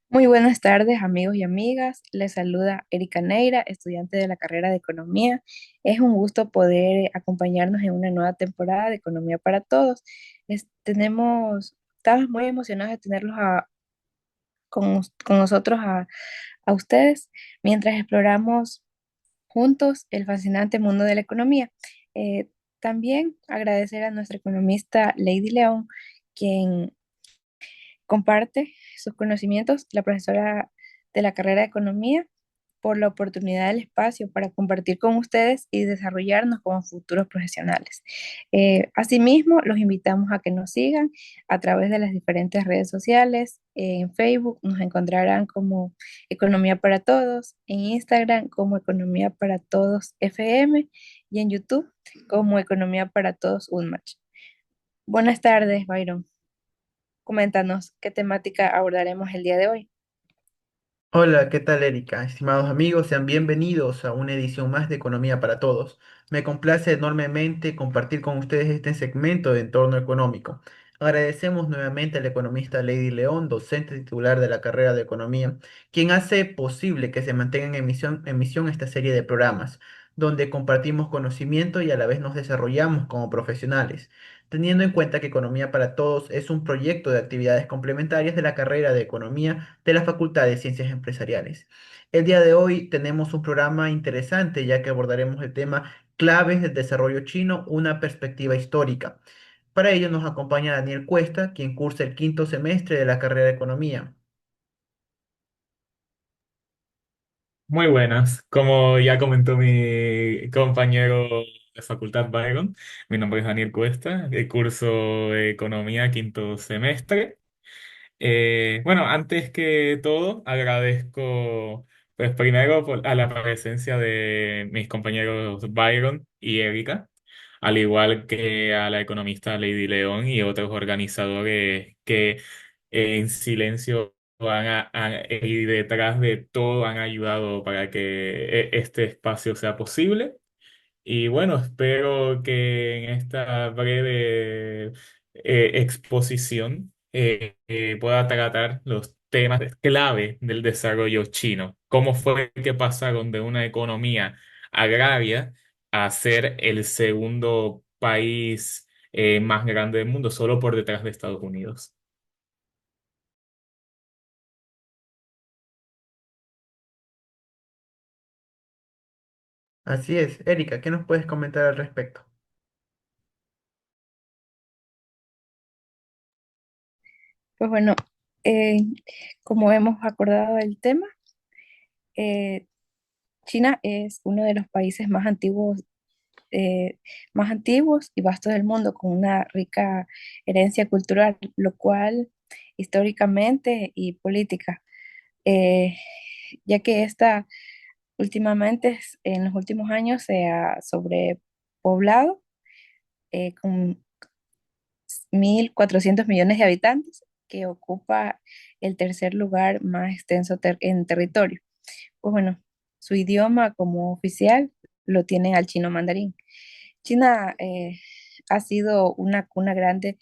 Muy buenas tardes, amigos y amigas. Les saluda Erika Neira, estudiante de la carrera de Economía. Es un gusto poder acompañarnos en una nueva temporada de Economía para Todos. Estamos muy emocionados de tenerlos con nosotros a ustedes mientras exploramos juntos el fascinante mundo de la economía. Eh, También agradecer a nuestra economista Lady León, quien comparte sus conocimientos, la profesora de la carrera de Economía, por la oportunidad del espacio para compartir con ustedes y desarrollarnos como futuros profesionales. Asimismo, los invitamos a que nos sigan a través de las diferentes redes sociales. En Facebook nos encontrarán como Economía para Todos, en Instagram como Economía para Todos FM y en YouTube como Economía para Todos Unmatch. Buenas tardes, Byron. Coméntanos qué temática abordaremos el día de hoy. Hola, ¿qué tal, Erika? Estimados amigos, sean bienvenidos a una edición más de Economía para Todos. Me complace enormemente compartir con ustedes este segmento de entorno económico. Agradecemos nuevamente al economista Lady León, docente titular de la carrera de Economía, quien hace posible que se mantenga en emisión esta serie de programas, donde compartimos conocimiento y a la vez nos desarrollamos como profesionales, teniendo en cuenta que Economía para Todos es un proyecto de actividades complementarias de la carrera de Economía de la Facultad de Ciencias Empresariales. El día de hoy tenemos un programa interesante ya que abordaremos el tema claves del desarrollo chino, una perspectiva histórica. Para ello nos acompaña Daniel Cuesta, quien cursa el quinto semestre de la carrera de Economía. Muy buenas. Como ya comentó mi compañero de facultad Byron, mi nombre es Daniel Cuesta, curso Economía quinto semestre. Bueno, antes que todo, agradezco pues primero a la presencia de mis compañeros Byron y Erika, al igual que a la economista Lady León y otros organizadores que en silencio y detrás de todo han ayudado para que este espacio sea posible. Y bueno, espero que en esta breve exposición pueda tratar los temas clave del desarrollo chino. ¿Cómo fue que pasaron de una economía agraria a ser el segundo país más grande del mundo, solo por detrás de Estados Unidos? Así es, Erika, ¿qué nos puedes comentar al respecto? Pues bueno, eh, como hemos acordado el tema, eh, China es uno de los países más antiguos y vastos del mundo, con una rica herencia cultural, lo cual históricamente y política, eh, ya que esta últimamente, en los últimos años, se ha sobrepoblado con 1.400 millones de habitantes, que ocupa el tercer lugar más extenso en territorio. Pues bueno, su idioma como oficial lo tiene al chino mandarín. China ha sido una cuna grande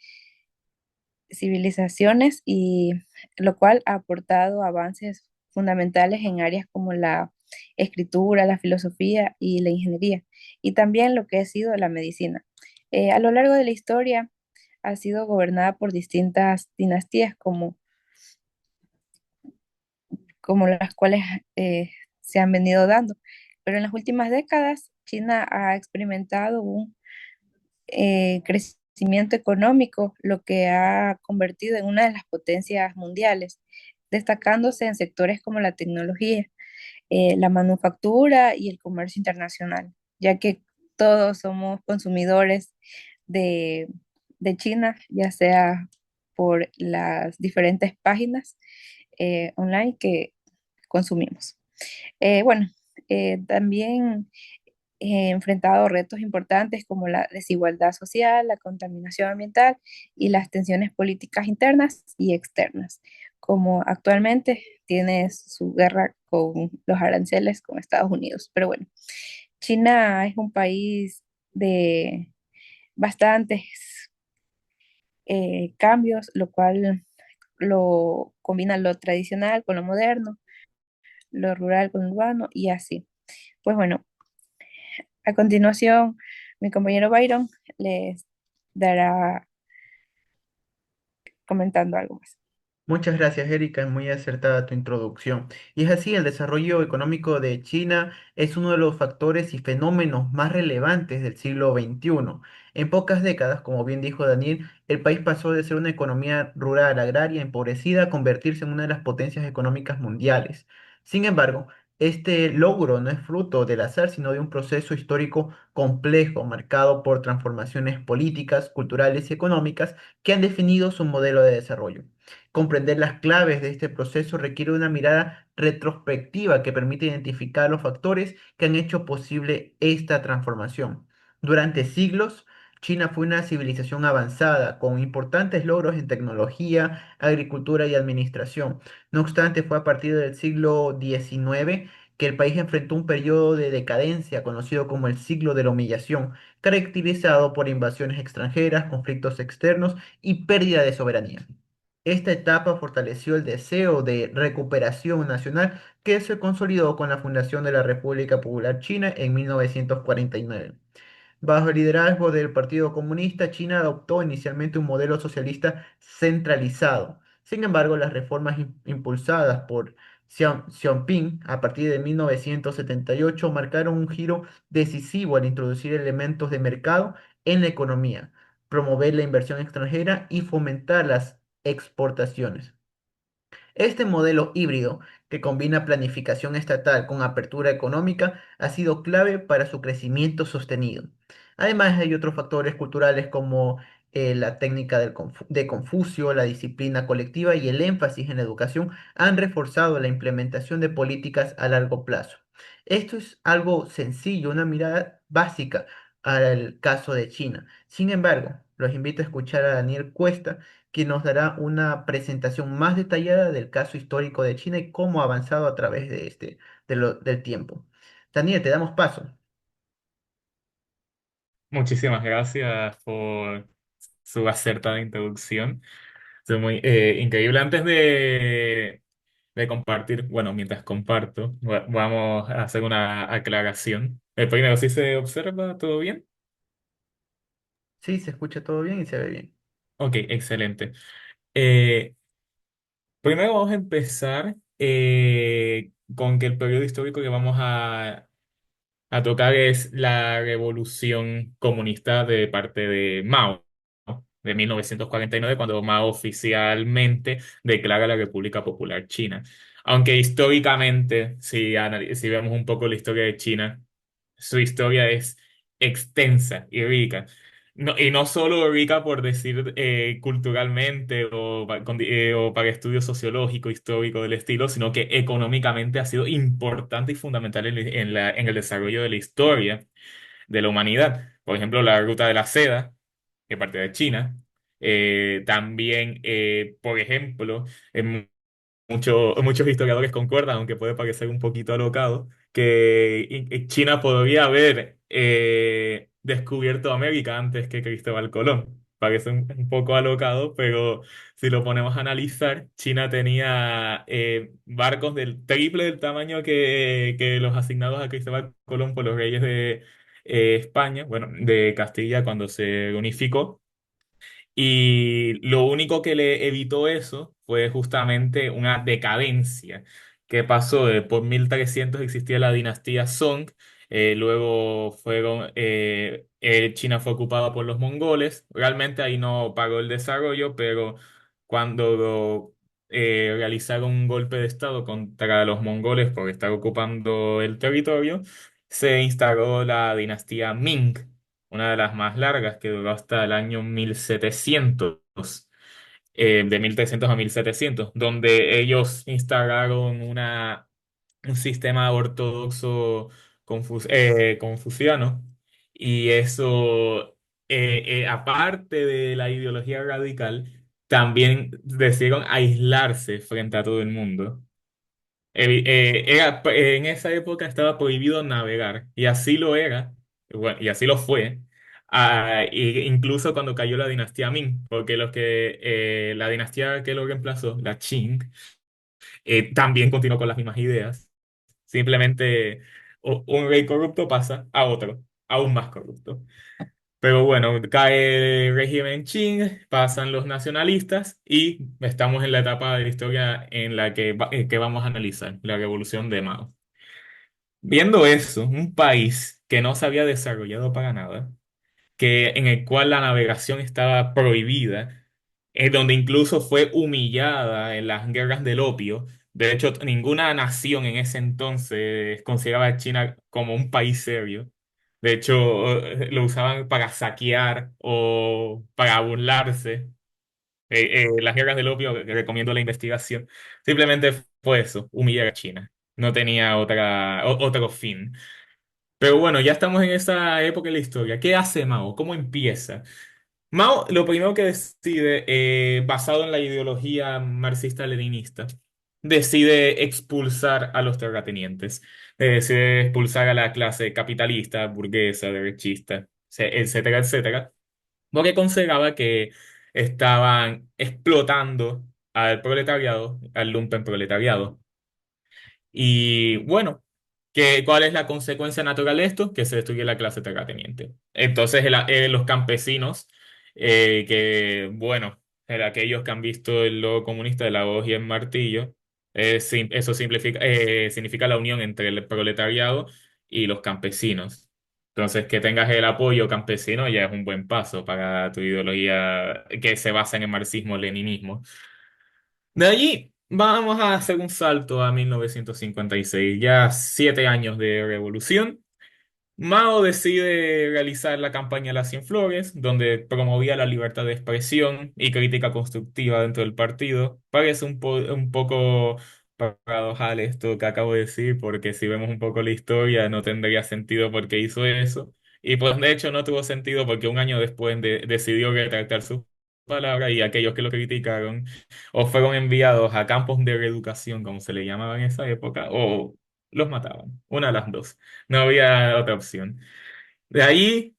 de civilizaciones, y lo cual ha aportado avances fundamentales en áreas como la escritura, la filosofía y la ingeniería, y también lo que ha sido la medicina. A lo largo de la historia ha sido gobernada por distintas dinastías como las cuales se han venido dando. Pero en las últimas décadas, China ha experimentado un crecimiento económico, lo que ha convertido en una de las potencias mundiales, destacándose en sectores como la tecnología, la manufactura y el comercio internacional, ya que todos somos consumidores de, de China, ya sea por las diferentes páginas online que consumimos. Bueno, también he enfrentado retos importantes como la desigualdad social, la contaminación ambiental y las tensiones políticas internas y externas, como actualmente tiene su guerra con los aranceles con Estados Unidos. Pero bueno, China es un país de bastantes cambios, lo cual lo combina lo tradicional con lo moderno, lo rural con lo urbano y así. Pues bueno, a continuación, mi compañero Byron les dará comentando algo más. Muchas gracias, Erika, es muy acertada tu introducción. Y es así, el desarrollo económico de China es uno de los factores y fenómenos más relevantes del siglo XXI. En pocas décadas, como bien dijo Daniel, el país pasó de ser una economía rural, agraria, empobrecida, a convertirse en una de las potencias económicas mundiales. Sin embargo, este logro no es fruto del azar, sino de un proceso histórico complejo, marcado por transformaciones políticas, culturales y económicas que han definido su modelo de desarrollo. Comprender las claves de este proceso requiere una mirada retrospectiva que permite identificar los factores que han hecho posible esta transformación. Durante siglos, China fue una civilización avanzada, con importantes logros en tecnología, agricultura y administración. No obstante, fue a partir del siglo XIX que el país enfrentó un periodo de decadencia conocido como el siglo de la humillación, caracterizado por invasiones extranjeras, conflictos externos y pérdida de soberanía. Esta etapa fortaleció el deseo de recuperación nacional que se consolidó con la fundación de la República Popular China en 1949. Bajo el liderazgo del Partido Comunista, China adoptó inicialmente un modelo socialista centralizado. Sin embargo, las reformas impulsadas por Xiaoping a partir de 1978 marcaron un giro decisivo al introducir elementos de mercado en la economía, promover la inversión extranjera y fomentar las exportaciones. Este modelo híbrido, que combina planificación estatal con apertura económica, ha sido clave para su crecimiento sostenido. Además, hay otros factores culturales como la técnica de Confucio, la disciplina colectiva y el énfasis en la educación han reforzado la implementación de políticas a largo plazo. Esto es algo sencillo, una mirada básica al caso de China. Sin embargo, los invito a escuchar a Daniel Cuesta, que nos dará una presentación más detallada del caso histórico de China y cómo ha avanzado a través del tiempo. Daniel, te damos paso. Muchísimas gracias por su acertada introducción. Es muy increíble. Antes de compartir, bueno, mientras comparto, vamos a hacer una aclaración. Primero, ¿sí se observa todo bien? Sí, se escucha todo bien y se ve bien. Ok, excelente. Eh, Primero vamos a empezar con que el periodo histórico que vamos a tocar es la revolución comunista de parte de Mao, ¿no? De 1949, cuando Mao oficialmente declara la República Popular China. Aunque históricamente, si vemos un poco la historia de China, su historia es extensa y rica. No, y no solo rica por decir culturalmente o para estudios sociológicos, históricos del estilo, sino que económicamente ha sido importante y fundamental en el desarrollo de la historia de la humanidad. Por ejemplo, la ruta de la seda, que parte de China. También, por ejemplo, en muchos historiadores concuerdan, aunque puede parecer un poquito alocado, que China podría haber descubierto América antes que Cristóbal Colón. Parece un poco alocado, pero si lo ponemos a analizar, China tenía barcos del triple del tamaño que los asignados a Cristóbal Colón por los reyes de España, bueno, de Castilla cuando se unificó. Y lo único que le evitó eso fue justamente una decadencia que pasó por 1300 existía la dinastía Song, luego China fue ocupada por los mongoles, realmente ahí no paró el desarrollo, pero cuando realizaron un golpe de estado contra los mongoles por estar ocupando el territorio, se instaló la dinastía Ming, una de las más largas que duró hasta el año 1700, de 1300 a 1700, donde ellos instalaron un sistema ortodoxo confuciano, y eso, aparte de la ideología radical, también decidieron aislarse frente a todo el mundo. En esa época estaba prohibido navegar, y así lo era, bueno, y así lo fue, incluso cuando cayó la dinastía Ming, porque la dinastía que lo reemplazó, la Qing, también continuó con las mismas ideas. Simplemente un rey corrupto pasa a otro, aún más corrupto. Pero bueno, cae el régimen Qing, pasan los nacionalistas y estamos en la etapa de la historia en la que vamos a analizar, la revolución de Mao. Viendo eso, un país que no se había desarrollado para nada, en el cual la navegación estaba prohibida, donde incluso fue humillada en las guerras del opio. De hecho, ninguna nación en ese entonces consideraba a China como un país serio. De hecho, lo usaban para saquear o para burlarse. Las guerras del opio, recomiendo la investigación. Simplemente fue eso, humillar a China. No tenía otro fin. Pero bueno, ya estamos en esa época de la historia. ¿Qué hace Mao? ¿Cómo empieza? Mao lo primero que decide, basado en la ideología marxista-leninista, decide expulsar a los terratenientes. Decide expulsar a la clase capitalista, burguesa, derechista, etcétera, etcétera, porque consideraba que estaban explotando al proletariado, al lumpen proletariado. Y bueno, ¿cuál es la consecuencia natural de esto? Que se destruye la clase terrateniente. Entonces, los campesinos, bueno, aquellos que han visto el logo comunista de la hoz y el martillo, eso significa la unión entre el proletariado y los campesinos. Entonces, que tengas el apoyo campesino ya es un buen paso para tu ideología que se basa en el marxismo-leninismo. De allí vamos a hacer un salto a 1956, ya 7 años de revolución. Mao decide realizar la campaña de las 100 Flores, donde promovía la libertad de expresión y crítica constructiva dentro del partido. Parece un poco paradojal esto que acabo de decir, porque si vemos un poco la historia no tendría sentido por qué hizo eso. Y pues de hecho no tuvo sentido porque un año después decidió retractar sus palabras y aquellos que lo criticaron o fueron enviados a campos de reeducación, como se le llamaba en esa época, o los mataban. Una de las dos. No había otra opción. De ahí,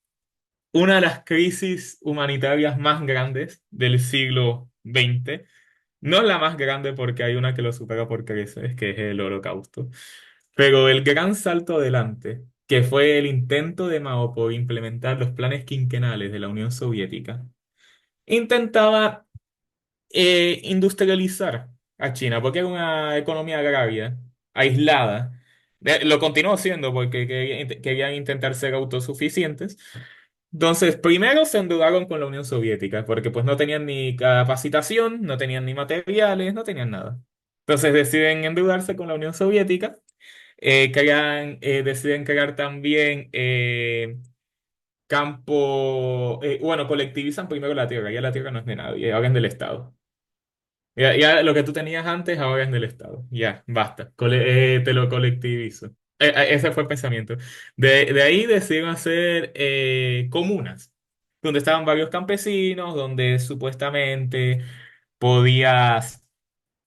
una de las crisis humanitarias más grandes del siglo XX. No la más grande porque hay una que lo supera por creces, que es el Holocausto. Pero el gran salto adelante, que fue el intento de Mao por implementar los planes quinquenales de la Unión Soviética, intentaba industrializar a China, porque era una economía agraria, aislada. Lo continuó haciendo porque querían intentar ser autosuficientes. Entonces, primero se endeudaron con la Unión Soviética, porque pues no tenían ni capacitación, no tenían ni materiales, no tenían nada. Entonces deciden endeudarse con la Unión Soviética, deciden crear también bueno, colectivizan primero la tierra, ya la tierra no es de nadie, ahora es del Estado. Ya lo que tú tenías antes ahora es del Estado. Ya, basta. Te lo colectivizo. Ese fue el pensamiento. De ahí decidieron hacer comunas, donde estaban varios campesinos, donde supuestamente podías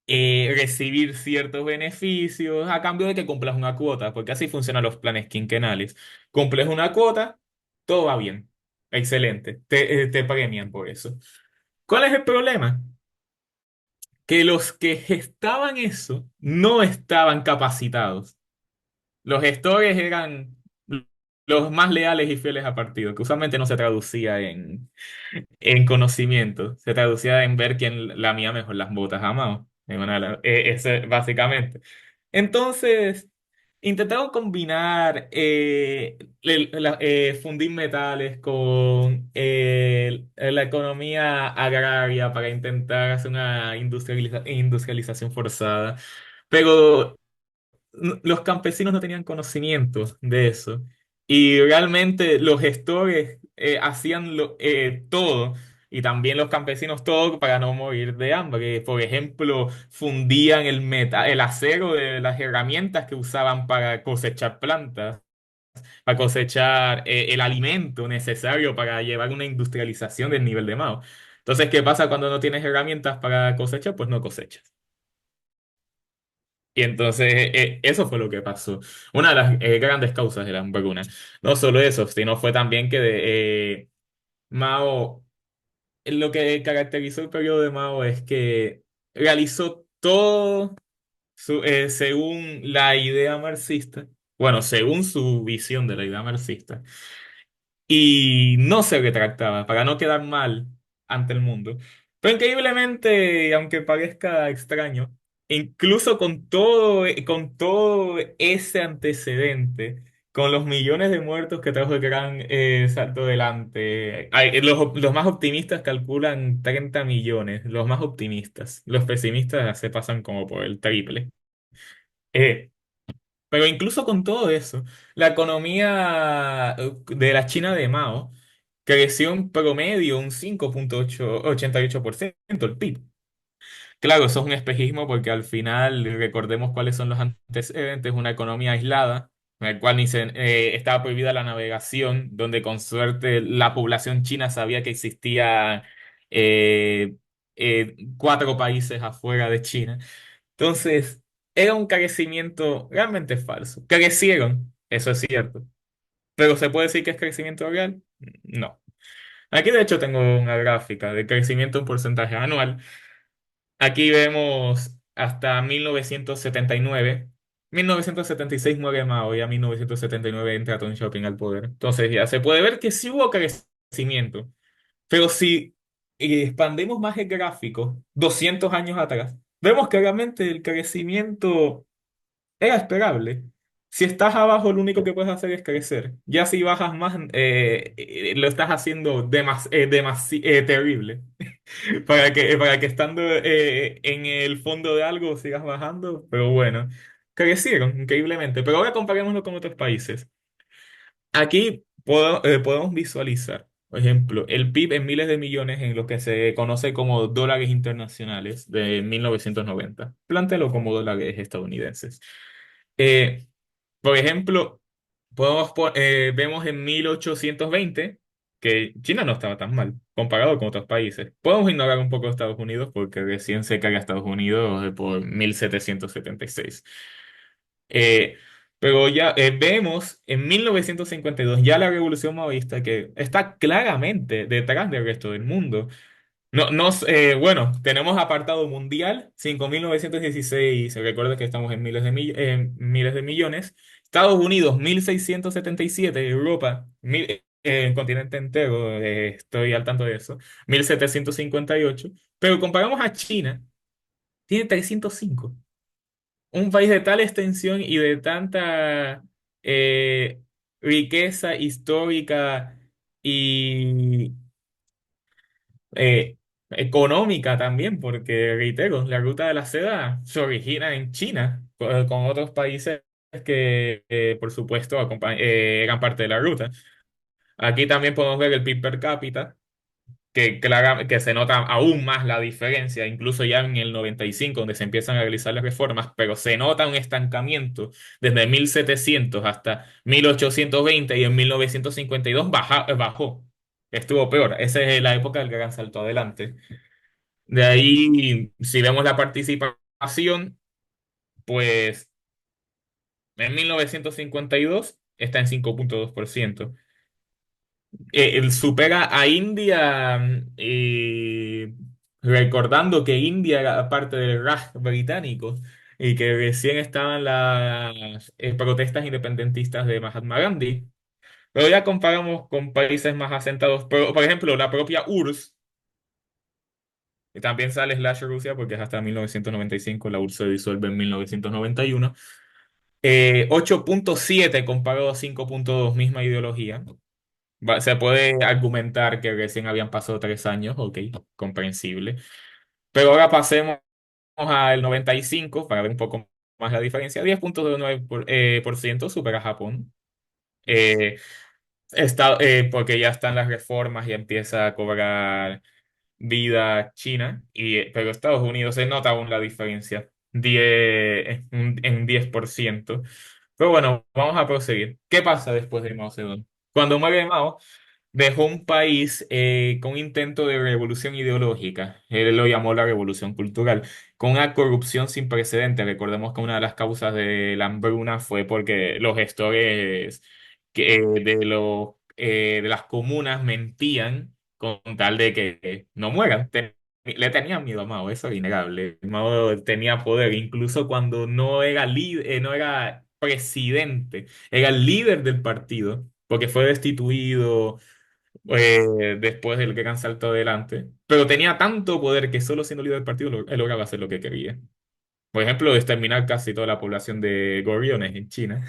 recibir ciertos beneficios a cambio de que cumplas una cuota, porque así funcionan los planes quinquenales. Cumples una cuota, todo va bien. Excelente. Te premian por eso. ¿Cuál es el problema? Que los que gestaban eso no estaban capacitados. Los gestores eran los más leales y fieles a partido, que usualmente no se traducía en conocimiento, se traducía en ver quién lamía mejor las botas a Mao. Básicamente. Entonces, intentaron combinar, fundir metales con la economía agraria para intentar hacer una industrialización forzada. Pero los campesinos no tenían conocimiento de eso. Y realmente los gestores hacían todo, y también los campesinos todo para no morir de hambre. Por ejemplo, fundían el acero de las herramientas que usaban para cosechar plantas, para cosechar el alimento necesario para llevar una industrialización del nivel de Mao. Entonces, ¿qué pasa cuando no tienes herramientas para cosechar? Pues no cosechas. Y entonces eso fue lo que pasó. Una de las grandes causas de la hambruna. No solo eso, sino fue también que Mao, lo que caracterizó el periodo de Mao es que realizó todo según la idea marxista, bueno, según su visión de la idea marxista, y no se retractaba para no quedar mal ante el mundo. Pero increíblemente, aunque parezca extraño, incluso con todo ese antecedente, con los millones de muertos que trajo el gran salto adelante, los más optimistas calculan 30 millones, los más optimistas. Los pesimistas se pasan como por el triple. Eh, pero incluso con todo eso, la economía de la China de Mao creció en promedio un 5,88% el PIB. Claro, eso es un espejismo porque al final recordemos cuáles son los antecedentes, una economía aislada, en la cual ni estaba prohibida la navegación, donde con suerte la población china sabía que existía eh, 4 países afuera de China. Entonces, era un crecimiento realmente falso. Crecieron, eso es cierto, pero ¿se puede decir que es crecimiento real? No. Aquí de hecho tengo una gráfica de crecimiento en porcentaje anual. Aquí vemos hasta 1979. 1976 muere Mao y a 1979 entra Deng Xiaoping al poder. Entonces ya se puede ver que sí hubo crecimiento. Pero si expandemos más el gráfico, 200 años atrás, vemos que realmente el crecimiento era esperable. Si estás abajo, lo único que puedes hacer es crecer. Ya si bajas más, lo estás haciendo terrible. Para que estando en el fondo de algo sigas bajando. Pero bueno, crecieron increíblemente. Pero ahora comparémoslo con otros países. Aquí podemos visualizar, por ejemplo, el PIB en miles de millones en lo que se conoce como dólares internacionales de 1990. Plántelo como dólares estadounidenses. Eh, por ejemplo, vemos en 1820 que China no estaba tan mal comparado con otros países. Podemos ignorar un poco Estados Unidos porque recién se cae Estados Unidos por 1776. Eh, pero ya vemos en 1952 ya la revolución maoísta que está claramente detrás del resto del mundo. No, bueno, tenemos apartado mundial, 5.916. Se recuerda que estamos en miles de millones. Estados Unidos, 1.677. Europa, el continente entero, estoy al tanto de eso, 1.758. Pero comparamos a China, tiene 305. Un país de tal extensión y de tanta eh, riqueza histórica y económica también, porque reitero, la ruta de la seda se origina en China, con otros países que, por supuesto, eran parte de la ruta. Aquí también podemos ver el PIB per cápita, que se nota aún más la diferencia, incluso ya en el 95, donde se empiezan a realizar las reformas, pero se nota un estancamiento desde 1700 hasta 1820 y en 1952 bajó. Estuvo peor. Esa es la época del gran salto adelante. De ahí, si vemos la participación, pues en 1952 está en 5,2%. Él supera a India, recordando que India era parte del Raj británico y que recién estaban las protestas independentistas de Mahatma Gandhi. Pero ya comparamos con países más asentados, por ejemplo, la propia URSS, y también sale slash Rusia porque es hasta 1995, la URSS se disuelve en 1991. 8,7 comparado a 5,2, misma ideología. Se puede argumentar que recién habían pasado 3 años, ok, comprensible. Pero ahora pasemos al 95 para ver un poco más la diferencia. 10,9% por ciento supera a Japón. Eh, porque ya están las reformas y empieza a cobrar vida China, pero Estados Unidos se nota aún la diferencia, 10%. Pero bueno, vamos a proseguir. ¿Qué pasa después de Mao Zedong? Cuando muere Mao, dejó un país con un intento de revolución ideológica. Él lo llamó la revolución cultural, con una corrupción sin precedentes. Recordemos que una de las causas de la hambruna fue porque los gestores de las comunas mentían con tal de que no mueran. Le tenían miedo a Mao, eso es innegable. Mao tenía poder, incluso cuando no era líder, no era presidente, era el líder del partido, porque fue destituido después del gran salto adelante, pero tenía tanto poder que solo siendo líder del partido él lograba hacer lo que quería. Por ejemplo, exterminar casi toda la población de gorriones en China.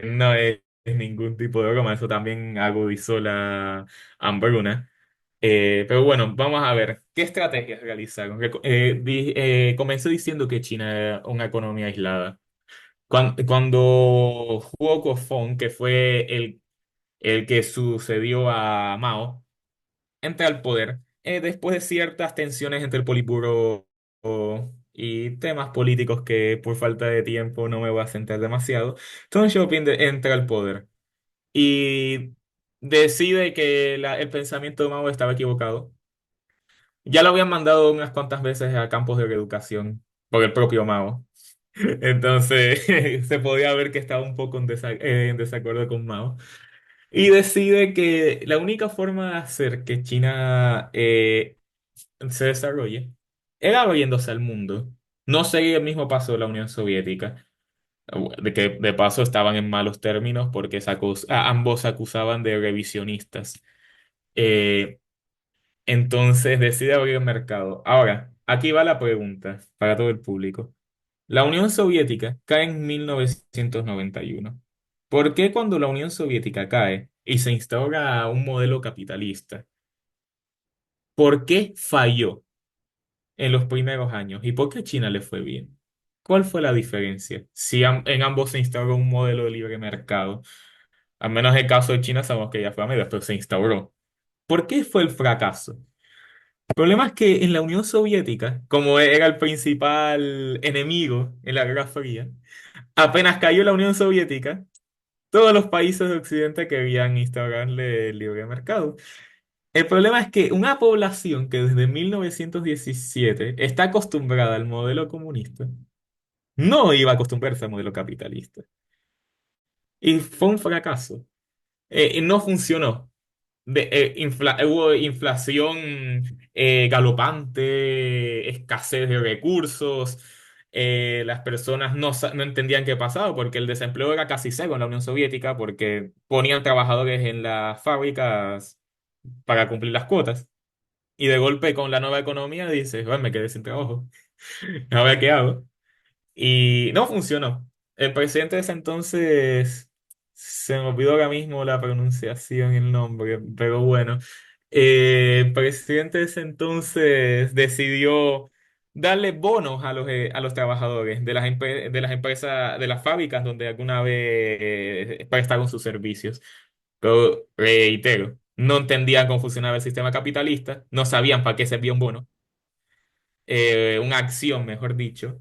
No es ningún tipo de broma, eso también agudizó la hambruna. Pero bueno, vamos a ver, ¿qué estrategias realizaron? Comencé diciendo que China era una economía aislada. Cuando Hugo Kofong, que fue el que sucedió a Mao, entra al poder después de ciertas tensiones entre el Politburo y temas políticos que por falta de tiempo no me voy a centrar demasiado. Deng Xiaoping entra al poder y decide que el pensamiento de Mao estaba equivocado. Ya lo habían mandado unas cuantas veces a campos de reeducación por el propio Mao. Entonces se podía ver que estaba un poco en desacuerdo con Mao. Y decide que la única forma de hacer que China se desarrolle era abriéndose al mundo. No seguir el mismo paso de la Unión Soviética, de que de paso estaban en malos términos porque ambos se acusaban de revisionistas. Eh, entonces decide abrir el mercado. Ahora, aquí va la pregunta para todo el público. La Unión Soviética cae en 1991. ¿Por qué cuando la Unión Soviética cae y se instaura un modelo capitalista, por qué falló en los primeros años y por qué a China le fue bien? ¿Cuál fue la diferencia? Si en ambos se instauró un modelo de libre mercado, al menos en el caso de China sabemos que ya fue a medias, pero se instauró. ¿Por qué fue el fracaso? El problema es que en la Unión Soviética, como era el principal enemigo en la Guerra Fría, apenas cayó la Unión Soviética, todos los países de Occidente querían instaurarle el libre mercado. El problema es que una población que desde 1917 está acostumbrada al modelo comunista, no iba a acostumbrarse al modelo capitalista. Y fue un fracaso. Y no funcionó. Hubo inflación galopante, escasez de recursos, las personas no entendían qué pasaba porque el desempleo era casi cero en la Unión Soviética porque ponían trabajadores en las fábricas para cumplir las cuotas. Y de golpe con la nueva economía dices, bueno, me quedé sin trabajo, a ver qué hago. Y no funcionó. El presidente de ese entonces, se me olvidó ahora mismo la pronunciación y el nombre, pero bueno, el presidente de ese entonces decidió darle bonos a los trabajadores de las empresas, de las fábricas donde alguna vez prestaron sus servicios. Pero reitero, no entendían cómo funcionaba el sistema capitalista, no sabían para qué servía un bono, una acción, mejor dicho.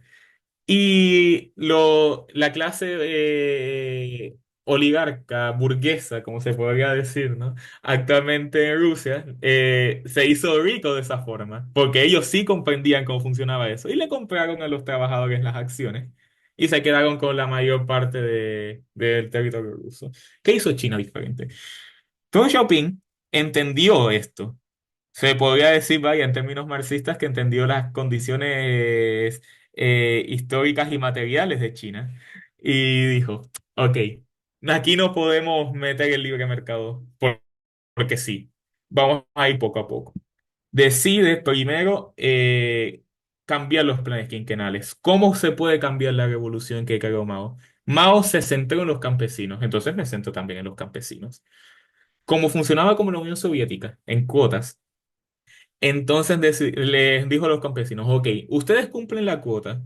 Y la clase oligarca, burguesa, como se podría decir, ¿no? Actualmente en Rusia, se hizo rico de esa forma, porque ellos sí comprendían cómo funcionaba eso y le compraron a los trabajadores las acciones y se quedaron con la mayor parte del territorio ruso. ¿Qué hizo China diferente? Deng Xiaoping entendió esto. Se podría decir, vaya, en términos marxistas, que entendió las condiciones históricas y materiales de China. Y dijo, ok, aquí no podemos meter el libre mercado, porque sí, vamos a ir poco a poco. Decide primero cambiar los planes quinquenales. ¿Cómo se puede cambiar la revolución que creó Mao? Mao se centró en los campesinos, entonces me centro también en los campesinos. Como funcionaba como la Unión Soviética, en cuotas. Entonces les dijo a los campesinos, ok, ustedes cumplen la cuota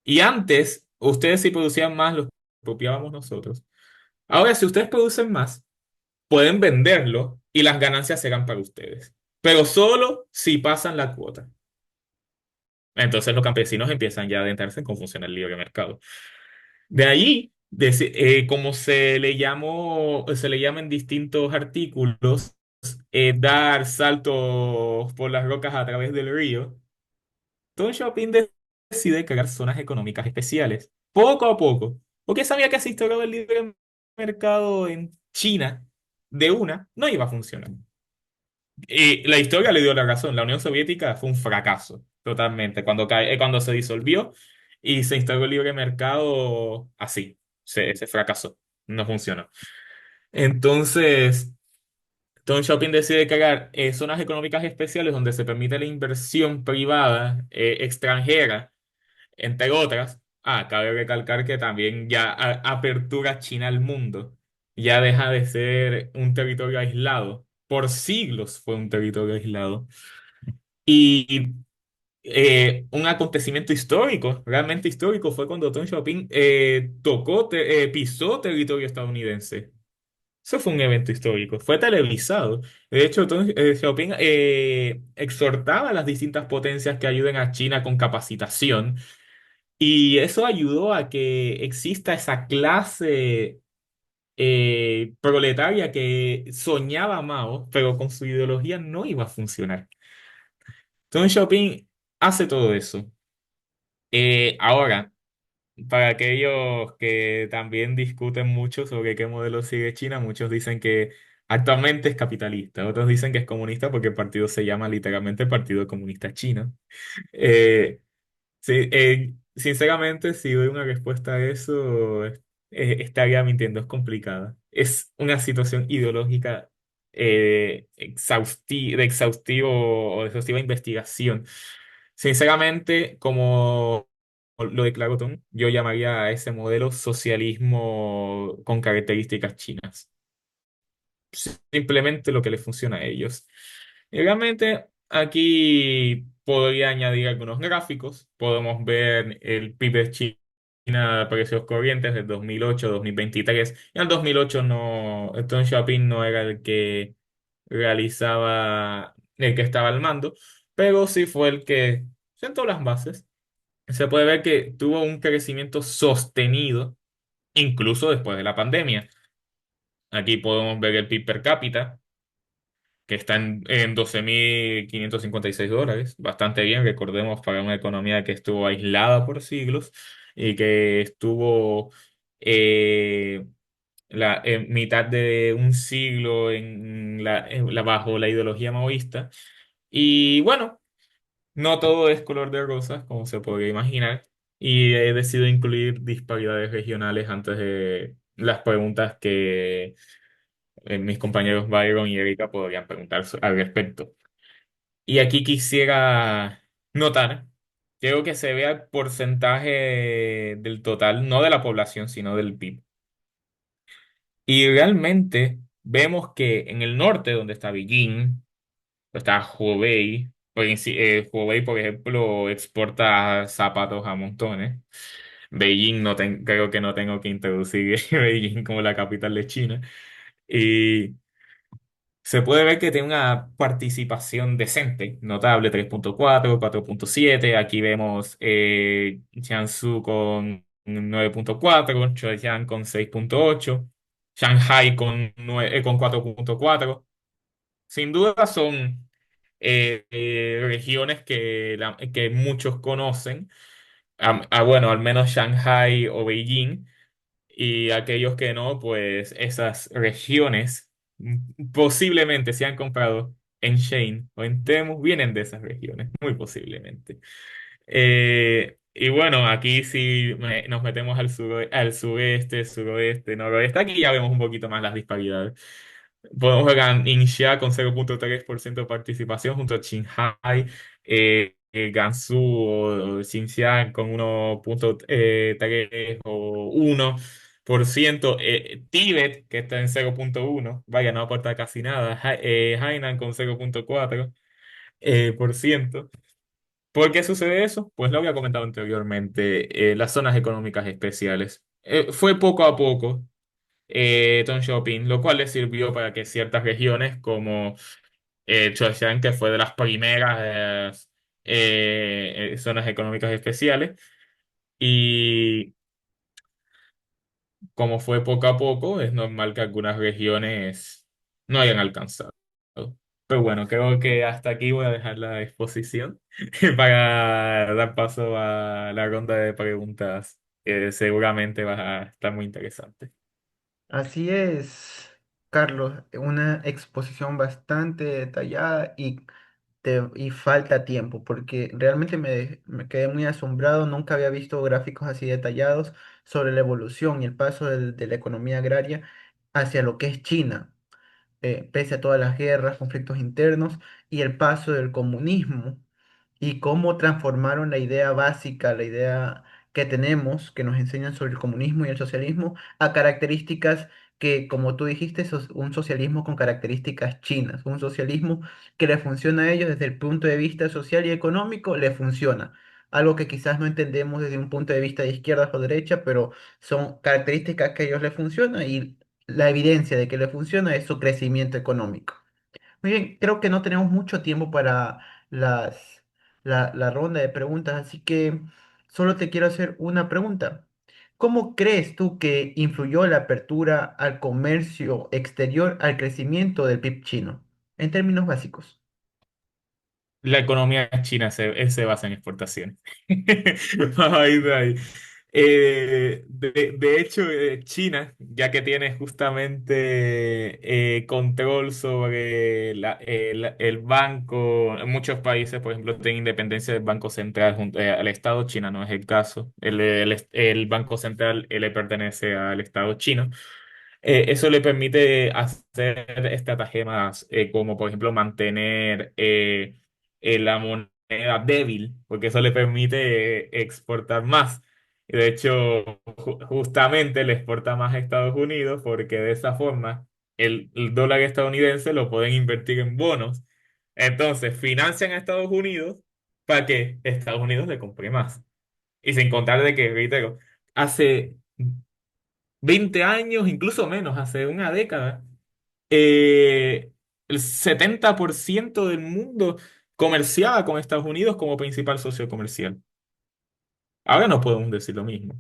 y antes ustedes si producían más los expropiábamos nosotros. Ahora si ustedes producen más, pueden venderlo y las ganancias serán para ustedes, pero solo si pasan la cuota. Entonces los campesinos empiezan ya a adentrarse en cómo funciona el libre mercado. De allí Como se le llama en distintos artículos, dar saltos por las rocas a través del río, Tom Shopping decide crear zonas económicas especiales, poco a poco, porque sabía que si instauraba el libre mercado en China de una, no iba a funcionar. Y la historia le dio la razón. La Unión Soviética fue un fracaso, totalmente. Cuando se disolvió y se instaló el libre mercado, así, se fracasó. No funcionó. Entonces, Tom Shopping decide crear zonas económicas especiales donde se permite la inversión privada extranjera, entre otras. Cabe recalcar que también ya apertura China al mundo. Ya deja de ser un territorio aislado. Por siglos fue un territorio aislado. Y un acontecimiento histórico, realmente histórico, fue cuando Tom Shopping pisó territorio estadounidense. Eso fue un evento histórico, fue televisado. De hecho, Xiaoping exhortaba a las distintas potencias que ayuden a China con capacitación y eso ayudó a que exista esa clase proletaria que soñaba Mao, pero con su ideología no iba a funcionar. Deng Xiaoping hace todo eso. Ahora, para aquellos que también discuten mucho sobre qué modelo sigue China, muchos dicen que actualmente es capitalista, otros dicen que es comunista porque el partido se llama literalmente Partido Comunista Chino. Eh, sí, sinceramente, si doy una respuesta a eso, estaría mintiendo, es complicada. Es una situación ideológica de exhaustivo o de exhaustiva investigación. Sinceramente, como lo declaró Tom, yo llamaría a ese modelo socialismo con características chinas. Simplemente lo que les funciona a ellos. Y realmente aquí podría añadir algunos gráficos. Podemos ver el PIB de China a precios corrientes del 2008-2023. Y en el 2008 no, Stone Shopping no era el que estaba al mando, pero sí fue el que sentó las bases. Se puede ver que tuvo un crecimiento sostenido incluso después de la pandemia. Aquí podemos ver el PIB per cápita que está en $12.556, bastante bien, recordemos, para una economía que estuvo aislada por siglos y que estuvo eh, en mitad de un siglo bajo la ideología maoísta. Y bueno, no todo es color de rosas, como se podría imaginar, y he decidido incluir disparidades regionales antes de las preguntas que mis compañeros Byron y Erika podrían preguntar al respecto. Y aquí quisiera notar, quiero que se vea el porcentaje del total, no de la población, sino del PIB. Y realmente vemos que en el norte, donde está Beijing, está Hubei, Hubei, por ejemplo, exporta zapatos a montones. Beijing, creo que no tengo que introducir Beijing como la capital de China. Y se puede ver que tiene una participación decente, notable, 3.4, 4.7. Aquí vemos Jiangsu con 9.4, Zhejiang con 6.8, Shanghai con 4.4. Sin duda son regiones que muchos conocen. Bueno, al menos Shanghai o Beijing. Y aquellos que no, pues esas regiones posiblemente se han comprado en Shein o en Temu, vienen de esas regiones, muy posiblemente. Y bueno, aquí si nos metemos al sureste, suroeste, noroeste, aquí ya vemos un poquito más las disparidades. Podemos ver a Ningxia con 0.3% de participación junto a Qinghai, Gansu o Xinjiang con 1.3 o 1%, Tíbet que está en 0.1, vaya, no aporta casi nada, Hainan con 0.4%. Por ciento. ¿Por qué sucede eso? Pues lo había comentado anteriormente, las zonas económicas especiales. Fue poco a poco Tom Shopping, lo cual le sirvió para que ciertas regiones como Zhejiang, que fue de las primeras zonas económicas especiales, y como fue poco a poco, es normal que algunas regiones no hayan alcanzado. Pero bueno, creo que hasta aquí voy a dejar la exposición para dar paso a la ronda de preguntas que seguramente va a estar muy interesante. Así es, Carlos, una exposición bastante detallada y falta tiempo, porque realmente me quedé muy asombrado, nunca había visto gráficos así detallados sobre la evolución y el paso de la economía agraria hacia lo que es China, pese a todas las guerras, conflictos internos y el paso del comunismo y cómo transformaron la idea básica, la idea que tenemos, que nos enseñan sobre el comunismo y el socialismo, a características que, como tú dijiste, es un socialismo con características chinas, un socialismo que le funciona a ellos desde el punto de vista social y económico, le funciona. Algo que quizás no entendemos desde un punto de vista de izquierda o derecha, pero son características que a ellos les funcionan y la evidencia de que le funciona es su crecimiento económico. Muy bien, creo que no tenemos mucho tiempo para la ronda de preguntas, así que solo te quiero hacer una pregunta. ¿Cómo crees tú que influyó la apertura al comercio exterior al crecimiento del PIB chino? En términos básicos. La economía china se basa en exportaciones. Vamos a ir de ahí. De hecho, China, ya que tiene justamente control sobre el banco, en muchos países, por ejemplo, tienen independencia del Banco Central junto al Estado. China no es el caso. El Banco Central le pertenece al Estado chino. Eso le permite hacer estratagemas como, por ejemplo, mantener la moneda débil, porque eso le permite exportar más. Y de hecho, justamente le exporta más a Estados Unidos porque de esa forma el dólar estadounidense lo pueden invertir en bonos. Entonces, financian a Estados Unidos para que Estados Unidos le compre más. Y sin contar de que, reitero, hace 20 años, incluso menos, hace una década, el 70% del mundo comerciaba con Estados Unidos como principal socio comercial. Ahora no podemos decir lo mismo.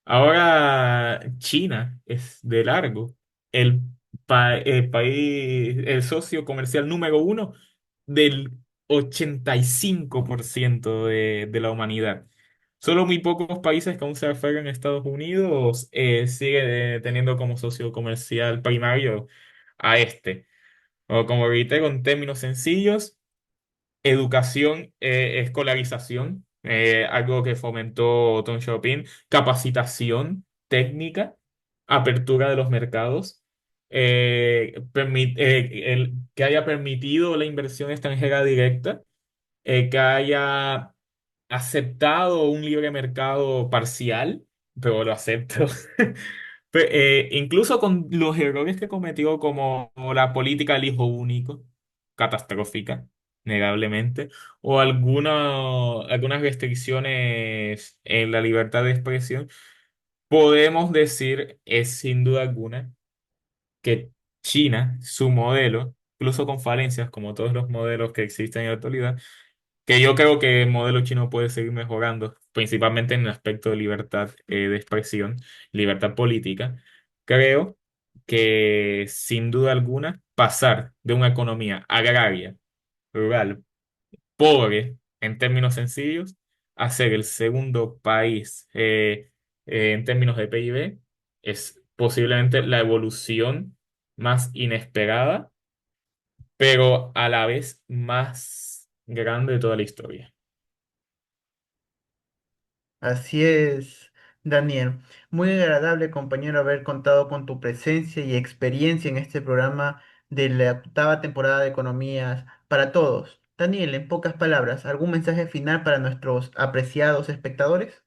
Ahora China es de largo el país, el socio comercial número uno del 85% de la humanidad. Solo muy pocos países que aún se aferran a Estados Unidos siguen teniendo como socio comercial primario a este. O como reitero, en términos sencillos, educación, escolarización, algo que fomentó Deng Xiaoping, capacitación técnica, apertura de los mercados, que haya permitido la inversión extranjera directa, que haya aceptado un libre mercado parcial, pero lo acepto. Incluso con los errores que cometió como la política del hijo único, catastrófica, negablemente, o algunas restricciones en la libertad de expresión, podemos decir, es sin duda alguna, que China, su modelo, incluso con falencias como todos los modelos que existen en la actualidad, que yo creo que el modelo chino puede seguir mejorando, principalmente en el aspecto de libertad de expresión, libertad política. Creo que sin duda alguna pasar de una economía agraria, rural, pobre en términos sencillos, a ser el segundo país en términos de PIB es posiblemente la evolución más inesperada, pero a la vez más grande de toda la historia. Así es, Daniel. Muy agradable, compañero, haber contado con tu presencia y experiencia en este programa de la octava temporada de Economías para Todos. Daniel, en pocas palabras, ¿algún mensaje final para nuestros apreciados espectadores?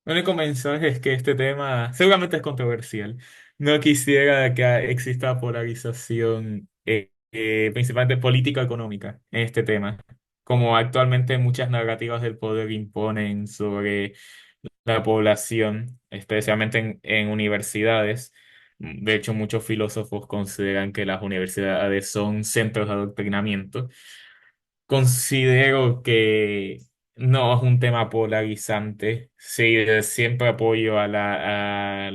El único mensaje es que este tema seguramente es controversial. No quisiera que exista polarización, principalmente político-económica, en este tema, como actualmente muchas narrativas del poder imponen sobre la población, especialmente en universidades. De hecho, muchos filósofos consideran que las universidades son centros de adoctrinamiento. Considero que No es un tema polarizante. Sí, siempre apoyo a la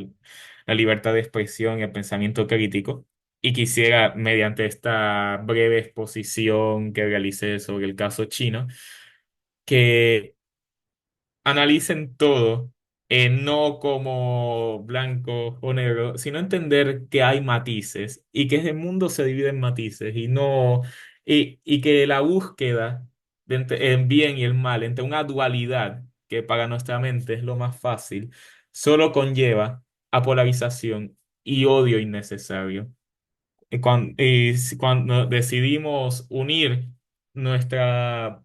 libertad de expresión y el pensamiento crítico. Y quisiera, mediante esta breve exposición que realicé sobre el caso chino, que analicen todo, no como blanco o negro, sino entender que hay matices y que el mundo se divide en matices y no, y que la búsqueda entre el bien y el mal, entre una dualidad que para nuestra mente es lo más fácil, solo conlleva a polarización y odio innecesario. Cuando decidimos unir nuestras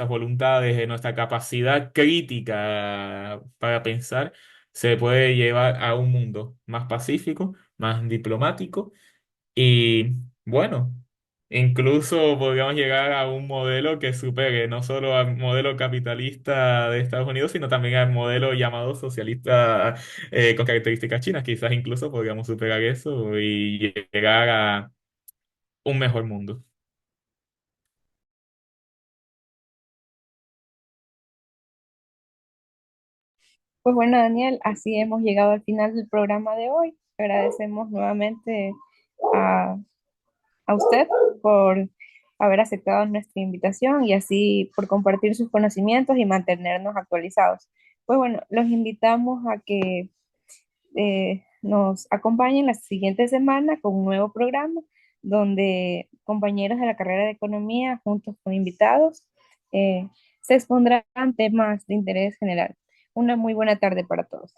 voluntades, nuestra capacidad crítica para pensar, se puede llevar a un mundo más pacífico, más diplomático y bueno, incluso podríamos llegar a un modelo que supere no solo al modelo capitalista de Estados Unidos, sino también al modelo llamado socialista con características chinas. Quizás incluso podríamos superar eso y llegar a un mejor mundo. Pues bueno, Daniel, así hemos llegado al final del programa de hoy. Agradecemos nuevamente a, a usted por haber aceptado nuestra invitación y así por compartir sus conocimientos y mantenernos actualizados. Pues bueno, los invitamos a que nos acompañen la siguiente semana con un nuevo programa donde compañeros de la carrera de economía juntos con invitados eh, se expondrán temas de interés general. Una muy buena tarde para todos.